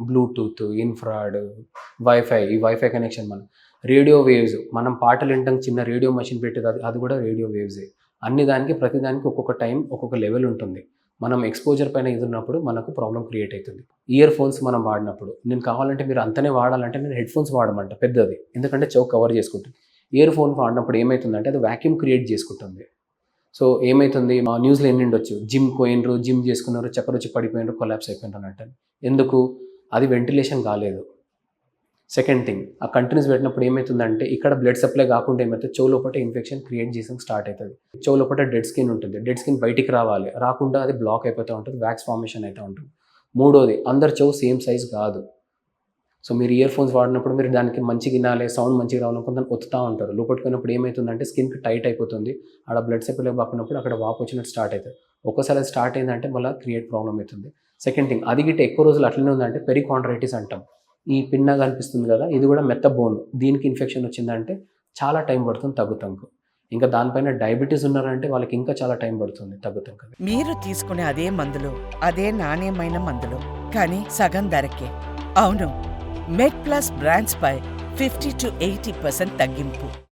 Bluetooth, infrared, ఈ wifi connection radio waves మనం పాటలు వినడానికి చిన్న రేడియో మెషిన్ పెట్టేది అది కూడా రేడియో వేవ్సే. అన్ని దానికి ప్రతి దానికి ఒక్కొక్క టైం, ఒక్కొక్క లెవెల్ ఉంటుంది. మనం ఎక్స్‌పోజర్ పైన ఇది ఉన్నప్పుడు మనకు ప్రాబ్లమ్ క్రియేట్ అవుతుంది. ఇయర్ ఫోన్స్ మనం వాడినప్పుడు నేను కావాలంటే మీరు అంతనే వాడాలంటే నేను హెడ్‌ఫోన్స్ వాడమంట పెద్దది. ఎందుకంటే చెవు కవర్ చేసుకుంటుంది. ఇయర్ ఫోన్ వాడినప్పుడు ఏమైతుందంటే అది వాక్యూమ్ క్రియేట్ చేసుకుంటుంది. సో ఏమైతుంది న్యూస్‌లో ఎన్నిండొచ్చు, జిమ్‌కి పోయిండ్రు, జిమ్ చేసుకున్నారు, చక్కరొచ్చి పడిపోయిండ్రు, కొలాప్స్ అయిపోయిండ్రు అన్నట్టు. ఎందుకు? అది వెంటిలేషన్ కాలేదు. సెకండ్ థింగ్, ఆ కంటిన్యూస్ పెట్టినప్పుడు ఏమవుతుందంటే ఇక్కడ బ్లడ్ సప్లై కాకుండా ఏమవుతుంది, చెవు లోపల ఇన్ఫెక్షన్ క్రియేట్ చేసిన స్టార్ట్ అవుతుంది. చెవు లోపల డెడ్ స్కిన్ ఉంటుంది. డెడ్ స్కిన్ బయటికి రావాలి, రాకుండా అది బ్లాక్ అయిపోతూ ఉంటుంది, వ్యాక్స్ ఫార్మేషన్ అవుతూ ఉంటుంది. మూడోది, అందరి చెవు సేమ్ సైజ్ కాదు. సో మీరు ఇయర్ ఫోన్స్ వాడినప్పుడు మీరు దానికి మంచిగా వినాలి, సౌండ్ మంచిగా రావాలనుకుని దాన్ని ఒత్తుతూ ఉంటారు. లోపట్టుకున్నప్పుడు ఏమవుతుందంటే స్కిన్కి టైట్ అయిపోతుంది. ఆడ బ్లడ్ సప్లై కాకున్నప్పుడు అక్కడ వాపు వచ్చినట్టు స్టార్ట్ అవుతుంది. ఒక్కోసారి అది స్టార్ట్ అయిందంటే మళ్ళీ క్రియేట్ ప్రాబ్లం అవుతుంది. సెకండ్ థింగ్, అది గిట్ట ఎక్కువ రోజులు అట్లనే ఉందంటే పెరికాండ్రైటిస్ అంటాం. ఈ పిన్నగా అనిపిస్తుంది కదా, ఇది కూడా మెత్త బోన్, దీనికి ఇన్ఫెక్షన్ వచ్చిందంటే చాలా టైం పడుతుంది తగ్గుతానికి. ఇంకా దానిపైన డయాబెటీస్ ఉన్నారంటే వాళ్ళకి ఇంకా చాలా టైం పడుతుంది తగ్గుతానికి. మీరు తీసుకునే అదే మందులు, అదే నాణ్యమైన మందులు, కానీ సగం ధరకే. అవును, మెడ్ ప్లస్ బ్రాండ్స్ పై 50 to 80% తగ్గింపు.